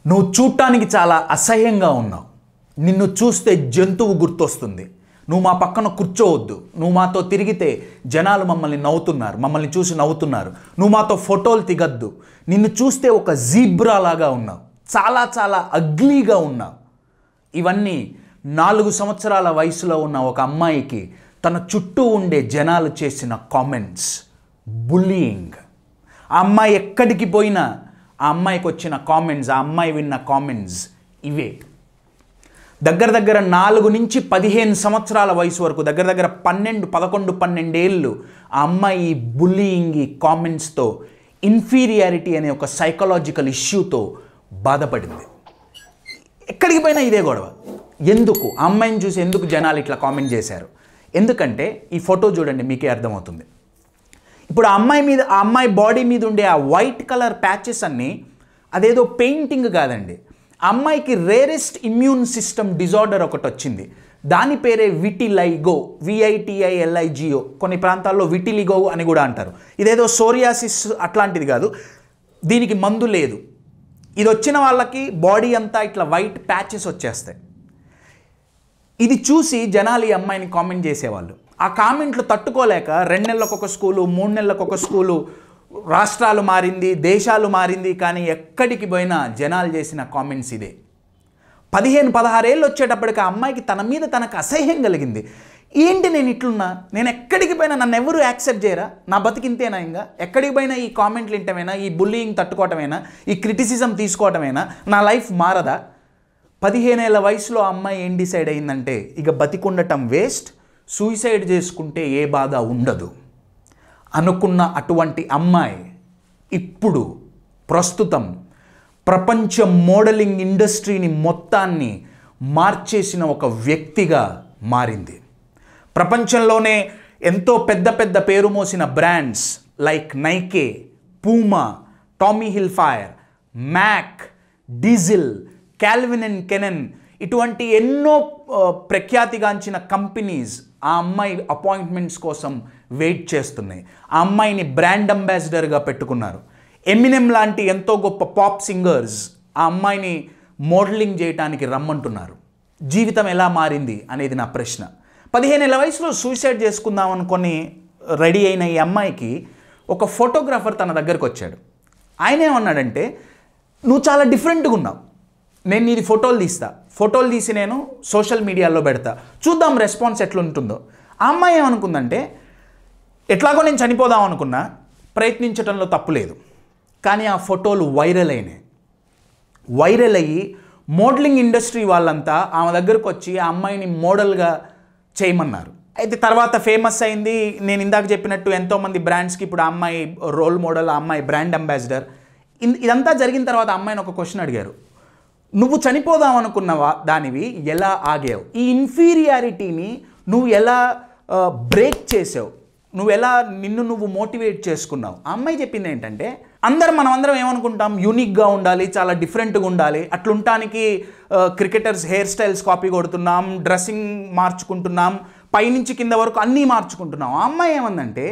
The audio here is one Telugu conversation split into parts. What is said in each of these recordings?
నువ్వు చూడటానికి చాలా అసహ్యంగా ఉన్నావు. నిన్ను చూస్తే జంతువు గుర్తొస్తుంది. నువ్వు మా పక్కన కూర్చోవద్దు. నువ్వు మాతో తిరిగితే జనాలు మమ్మల్ని చూసి నవ్వుతున్నారు. నువ్వు మాతో ఫోటోలు దిగద్దు. నిన్ను చూస్తే ఒక జీబ్రా లాగా ఉన్నావు. చాలా చాలా అగ్లీగా ఉన్నావు. ఇవన్నీ 4 సంవత్సరాల వయసులో ఉన్న ఒక అమ్మాయికి తన చుట్టూ ఉండే జనాలు చేసిన కామెంట్స్, బుల్లియింగ్. ఆ అమ్మాయి ఎక్కడికి పోయినా ఆ అమ్మాయికి వచ్చిన కామెంట్స్, ఆ అమ్మాయి విన్న కామెంట్స్ ఇవే. దగ్గర 4 నుంచి 15 సంవత్సరాల వయసు వరకు, దగ్గర 11-12 ఏళ్ళు ఆ అమ్మాయి బుల్లియింగ్, ఈ కామెంట్స్తో, ఇన్ఫీరియారిటీ అనే ఒక సైకలాజికల్ ఇష్యూతో బాధపడింది. ఎక్కడికి పోయినా ఇదే గొడవ. ఎందుకు ఆ అమ్మాయిని చూసి ఎందుకు జనాలు ఇట్లా కామెంట్ చేశారు? ఎందుకంటే ఈ ఫోటో చూడండి, మీకే అర్థమవుతుంది. ఇప్పుడు ఆ అమ్మాయి బాడీ మీద ఉండే ఆ వైట్ కలర్ ప్యాచెస్ అన్నీ అదేదో పెయింటింగ్ కాదండి. ఆ అమ్మాయికి రేరెస్ట్ ఇమ్యూన్ సిస్టమ్ డిజార్డర్ ఒకటి వచ్చింది. దాని పేరే విటిలైగో, VITILIGO. కొన్ని ప్రాంతాల్లో విటిలిగో అని కూడా అంటారు. ఇదేదో సోరియాసిస్ అట్లాంటిది కాదు, దీనికి మందు లేదు. ఇది వచ్చిన వాళ్ళకి బాడీ అంతా ఇట్లా వైట్ ప్యాచెస్ వచ్చేస్తాయి. ఇది చూసి జనాలు ఈ అమ్మాయిని కామెంట్ చేసేవాళ్ళు. ఆ కామెంట్లు తట్టుకోలేక 2 నెలలకు ఒక స్కూలు, 3 నెలలకు ఒక స్కూలు, రాష్ట్రాలు మారింది, దేశాలు మారింది, కానీ ఎక్కడికి పోయినా జనాలు చేసిన కామెంట్స్ ఇదే. 15-16 ఏళ్ళు వచ్చేటప్పటికి ఆ అమ్మాయికి తన మీద తనకు అసహ్యం కలిగింది. ఏంటి నేను ఇట్లున్నా? నేను ఎక్కడికి పోయినా నన్ను ఎవరు యాక్సెప్ట్ చేయరా? నా బతికింతేనా? ఇంకా ఎక్కడికి పోయినా ఈ కామెంట్లు వింటమేనా? ఈ బుల్లింగ్ తట్టుకోవటమేనా? ఈ క్రిటిసిజం తీసుకోవటమేనా? నా లైఫ్ మారదా? 15 ఏళ్ల వయసులో ఆ అమ్మాయి ఏం డిసైడ్ అయిందంటే, ఇక బతికుండటం వేస్ట్, సూసైడ్ చేసుకుంటే ఏ బాధ ఉండదు అనుకున్న అటువంటి అమ్మాయి ఇప్పుడు ప్రస్తుతం ప్రపంచ మోడలింగ్ ఇండస్ట్రీని మొత్తాన్ని మార్చేసిన ఒక వ్యక్తిగా మారింది. ప్రపంచంలోనే ఎంతో పెద్ద పేరు మోసిన brands like Nike, Puma, Tommy Hilfiger, Mac, Diesel, Calvin and కెనన్, ఇటువంటి ఎన్నో ప్రఖ్యాతిగాంచిన కంపెనీస్ ఆ అమ్మాయి అపాయింట్మెంట్స్ కోసం వెయిట్ చేస్తున్నాయి. ఆ అమ్మాయిని బ్రాండ్ అంబాసిడర్గా పెట్టుకున్నారు. ఎమినెమ్ లాంటి ఎంతో గొప్ప పాప్ సింగర్స్ ఆ అమ్మాయిని మోడలింగ్ చేయడానికి రమ్మంటున్నారు. జీవితం ఎలా మారింది అనేది నా ప్రశ్న. 15 ఏళ్ల వయసులో సూసైడ్ చేసుకుందాం అనుకొని రెడీ అయిన ఈ అమ్మాయికి ఒక ఫోటోగ్రాఫర్ తన దగ్గరకు వచ్చాడు. ఆయన ఏమన్నాడంటే, నువ్వు చాలా డిఫరెంట్గా ఉన్నావు, నేను నీది ఫోటోలు తీసి నేను సోషల్ మీడియాలో పెడతా, చూద్దాం రెస్పాన్స్ ఎట్లుంటుందో. ఆ అమ్మాయి ఏమనుకుందంటే, ఎట్లాగో నేను చనిపోదాం అనుకున్నా, ప్రయత్నించడంలో తప్పులేదు. కానీ ఆ ఫోటోలు వైరల్ అయ్యి మోడలింగ్ ఇండస్ట్రీ వాళ్ళంతా ఆమె దగ్గరకు వచ్చి ఆ అమ్మాయిని మోడల్గా చేయమన్నారు. అయితే తర్వాత ఫేమస్ అయింది. నేను ఇందాక చెప్పినట్టు ఎంతోమంది బ్రాండ్స్కి ఇప్పుడు ఆ అమ్మాయి రోల్ మోడల్, ఆ అమ్మాయి బ్రాండ్ అంబాసిడర్. ఇదంతా జరిగిన తర్వాత ఆ అమ్మాయిని ఒక క్వశ్చన్ అడిగారు, నువ్వు చనిపోదాం అనుకున్నవా దానివి ఎలా ఆగావు? ఈ ఇన్ఫీరియారిటీని నువ్వు ఎలా బ్రేక్ చేసావు? నిన్ను నువ్వు మోటివేట్ చేసుకున్నావు? ఆ అమ్మాయి చెప్పింది ఏంటంటే, మనమందరం ఏమనుకుంటాం, యూనిక్గా ఉండాలి, చాలా డిఫరెంట్గా ఉండాలి, అట్లుంటానికి క్రికెటర్స్ హెయిర్ స్టైల్స్ కాపీ కొడుతున్నాం, డ్రెస్సింగ్ మార్చుకుంటున్నాం, పైనుంచి కింద వరకు అన్నీ మార్చుకుంటున్నాం. ఆ అమ్మాయి ఏమందంటే,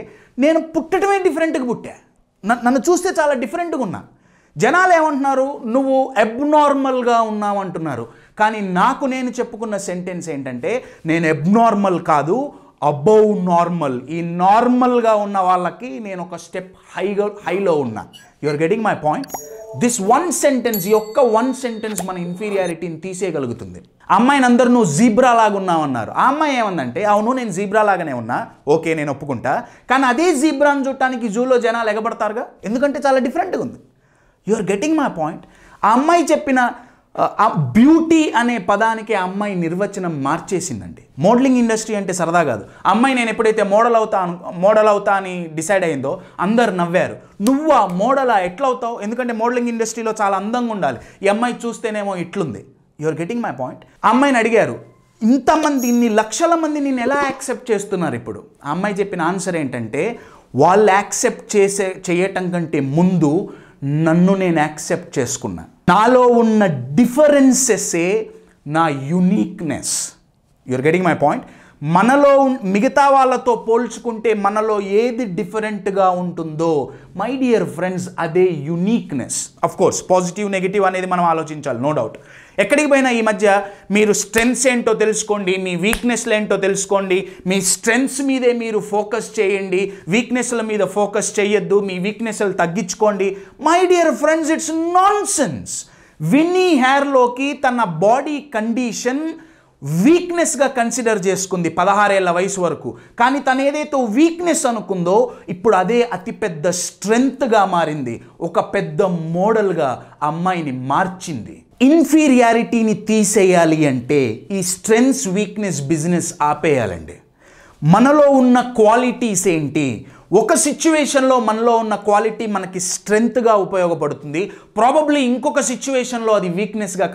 నేను పుట్టడమే డిఫరెంట్గా పుట్టా, నన్ను చూస్తే చాలా డిఫరెంట్గా ఉన్నా, జనాలు ఏమంటున్నారు, నువ్వు అబ్నార్మల్గా ఉన్నావు అంటున్నారు. కానీ నాకు నేను చెప్పుకున్న సెంటెన్స్ ఏంటంటే, నేను అబ్నార్మల్ కాదు, అబౌవ్ నార్మల్. ఈ నార్మల్గా ఉన్న వాళ్ళకి నేను ఒక స్టెప్ హైలో ఉన్నా. You are getting my point? This one sentence మన ఇన్ఫీరియారిటీని తీసేయగలుగుతుంది. అమ్మాయిని అందరూ నువ్వు జీబ్రా లాగా ఉన్నావు అన్నారు. ఆ అమ్మాయి ఏమందంటే, అవును నేను జీబ్రా లాగానే ఉన్నా, ఓకే నేను ఒప్పుకుంటా, కానీ అదే జీబ్రాను చూడటానికి జూలో జనాలు ఎగబడతారుగా, ఎందుకంటే చాలా డిఫరెంట్గా ఉంది. You are getting my point? ఆ అమ్మాయి చెప్పిన ఆ బ్యూటీ అనే పదానికి ఆ అమ్మాయి నిర్వచనం మార్చేసిందండి. మోడలింగ్ ఇండస్ట్రీ అంటే సరదా కాదు. అమ్మాయి నేను ఎప్పుడైతే మోడల్ అవుతా అని డిసైడ్ అయిందో అందరు నవ్వారు. నువ్వా మోడలా, ఎట్లా అవుతావు? ఎందుకంటే మోడలింగ్ ఇండస్ట్రీలో చాలా అందంగా ఉండాలి, ఈ అమ్మాయి చూస్తేనేమో ఇట్లుంది. You are getting my point? ఆ అమ్మాయిని అడిగారు, ఇన్ని లక్షల మంది నిన్ను ఎలా యాక్సెప్ట్ చేస్తున్నారు ఇప్పుడు? ఆ అమ్మాయి చెప్పిన ఆన్సర్ ఏంటంటే, వాళ్ళు యాక్సెప్ట్ చేయటం కంటే ముందు నన్ను నేను యాక్సెప్ట్ చేసుకున్నా. నాలో ఉన్న డిఫరెన్సెసే నా uniqueness. You are getting my point? మిగతా వాళ్ళతో పోల్చుకుంటే మనలో ఏది డిఫరెంట్గా ఉంటుందో మై డియర్ ఫ్రెండ్స్ అదే uniqueness. Of course positive negative అనేది మనం ఆలోచించాలి, నో డౌట్. ఎక్కడికి పోయినా ఈ మధ్య మీరు స్ట్రెంగ్స్ ఏంటో తెలుసుకోండి, మీ వీక్నెస్లు ఏంటో తెలుసుకోండి. మీ స్ట్రెంగ్స్ మీదే మీరు ఫోకస్ చేయండి, వీక్నెస్ల మీద ఫోకస్ చేయొద్దు, మీ వీక్నెస్లు తగ్గించుకోండి. My dear friends, it's nonsense. Winnie హెయిర్లోకి తన బాడీ కండిషన్ వీక్నెస్గా కన్సిడర్ చేసుకుంది 16 ఏళ్ల వయసు వరకు. కానీ తను ఏదైతే వీక్నెస్ అనుకుందో ఇప్పుడు అదే అతిపెద్ద స్ట్రెంగ్త్గా మారింది. ఒక పెద్ద మోడల్గా అమ్మాయిని మార్చింది. ఇన్ఫీరియారిటీని తీసేయాలి అంటే ఈ స్ట్రెంగ్స్ వీక్నెస్ బిజినెస్ ఆపేయాలండి. మనలో ఉన్న క్వాలిటీస్ ఏంటి? ఒక సిచ్యువేషన్లో మనలో ఉన్న క్వాలిటీ మనకి స్ట్రెంగ్త్గా ఉపయోగపడుతుంది, ప్రాబబ్లీ ఇంకొక సిచ్యువేషన్లో అది వీక్నెస్గా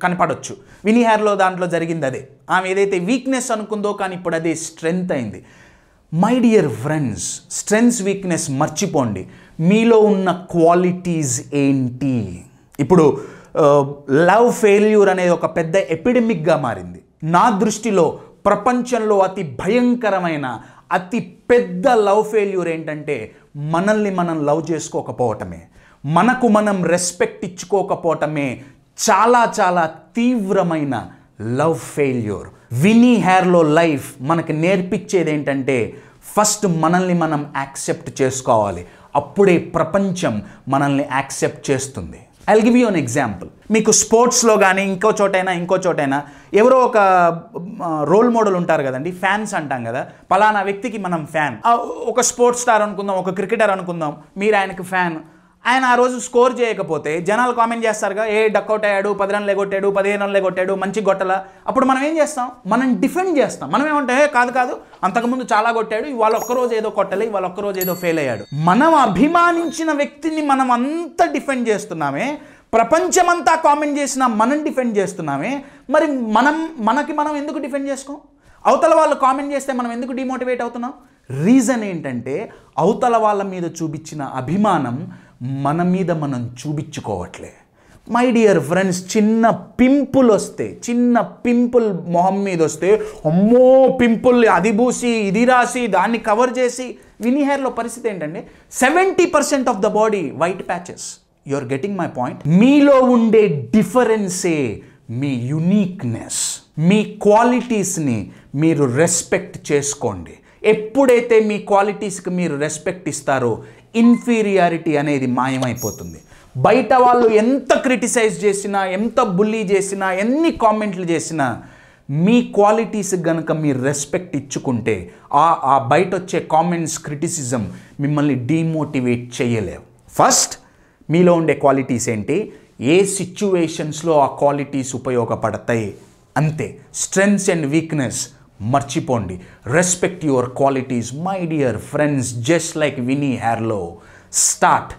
కనపడవచ్చు. వినీ హెయిర్లో దాంట్లో జరిగింది అదే. ఆమె ఏదైతే వీక్నెస్ అనుకుందో కానీ ఇప్పుడు అదే స్ట్రెంగ్త్ అయింది. My dear friends, strengths weakness మర్చిపోండి. మీలో ఉన్న క్వాలిటీస్ ఏంటి? ఇప్పుడు లవ్ ఫెయిల్యూర్ అనేది ఒక పెద్ద ఎపిడమిక్గా మారింది. నా దృష్టిలో ప్రపంచంలో అతి భయంకరమైన అతి పెద్ద లవ్ ఫెయిల్యూర్ ఏంటంటే మనల్ని మనం లవ్ చేసుకోకపోవటమే, మనకు మనం రెస్పెక్ట్ ఇచ్చుకోకపోవటమే చాలా చాలా తీవ్రమైన లవ్ ఫెయిల్యూర్. వినీ హెయిర్లో లైఫ్ మనకి నేర్పించేది ఏంటంటే ఫస్ట్ మనల్ని మనం యాక్సెప్ట్ చేసుకోవాలి, అప్పుడే ప్రపంచం మనల్ని యాక్సెప్ట్ చేస్తుంది. I'll give you an example. మీకు స్పోర్ట్స్లో కానీ ఇంకో చోటైనా ఎవరో ఒక రోల్ మోడల్ ఉంటారు కదండి, ఫ్యాన్స్ అంటాం కదా. పలానా వ్యక్తికి మనం ఫ్యాన్. ఒక స్పోర్ట్స్ స్టార్ అనుకుందాం, ఒక క్రికెటర్ అనుకుందాం, మీరు ఆయనకు ఫ్యాన్. ఆయన ఆ రోజు స్కోర్ చేయకపోతే జనాలు కామెంట్ చేస్తారుగా, డక్అవుట్ అయ్యాడు, 10 రన్లు ఎగొట్టాడు, 15 రన్లు ఎగొట్టాడు, మంచి గొట్టల. అప్పుడు మనం ఏం చేస్తాం? మనం డిఫెండ్ చేస్తాం. మనం ఏమంటే కాదు అంతకుముందు చాలా కొట్టాడు, ఇవాళ ఒక్కరోజు ఏదో కొట్టలే, ఇవాళ ఒక్కరోజు ఏదో ఫెయిల్ అయ్యాడు. మనం అభిమానించిన వ్యక్తిని మనం అంత డిఫెండ్ చేస్తున్నామే, ప్రపంచమంతా కామెంట్ చేసినా మనం డిఫెండ్ చేస్తున్నామే. మరి మనకి మనం ఎందుకు డిఫెండ్ చేసుకోం? అవతల వాళ్ళు కామెంట్ చేస్తే మనం ఎందుకు డిమోటివేట్ అవుతున్నాం? రీజన్ ఏంటంటే అవతల వాళ్ళ మీద చూపించిన అభిమానం మన మీద మనం చూపించుకోవట్లే. మై డియర్ ఫ్రెండ్స్, చిన్న పింపుల్ మొహం మీద వస్తే అమ్మో పింపుల్, అది పూసి ఇది రాసి దాన్ని కవర్ చేసి. వినీ హెయిర్లో పరిస్థితి ఏంటంటే 70% of the body white patches. You are getting my point? మీలో ఉండే డిఫరెన్సే మీ యునీక్నెస్. మీ క్వాలిటీస్ని మీరు రెస్పెక్ట్ చేసుకోండి. ఎప్పుడైతే మీ క్వాలిటీస్కి మీరు రెస్పెక్ట్ ఇస్తారో ఇన్ఫీరియారిటీ అనేది మాయమైపోతుంది. బయట వాళ్ళు ఎంత క్రిటిసైజ్ చేసినా, ఎంత బుల్లీ చేసినా, ఎన్ని కామెంట్లు చేసినా, మీ క్వాలిటీస్ కనుక మీరు రెస్పెక్ట్ ఇచ్చుకుంటే ఆ బయట వచ్చే కామెంట్స్, క్రిటిసిజం మిమ్మల్ని డీమోటివేట్ చేయలేవు. ఫస్ట్ మీలో ఉండే క్వాలిటీస్ ఏంటి, ఏ సిచ్యువేషన్స్లో ఆ క్వాలిటీస్ ఉపయోగపడతాయి, అంతే. స్ట్రెంగ్స్ అండ్ వీక్నెస్ మర్చిపోండి. Respect your qualities my dear friends. Just like Winnie Harlow, start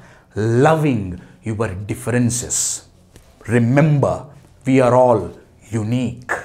loving your differences. Remember, we are all unique.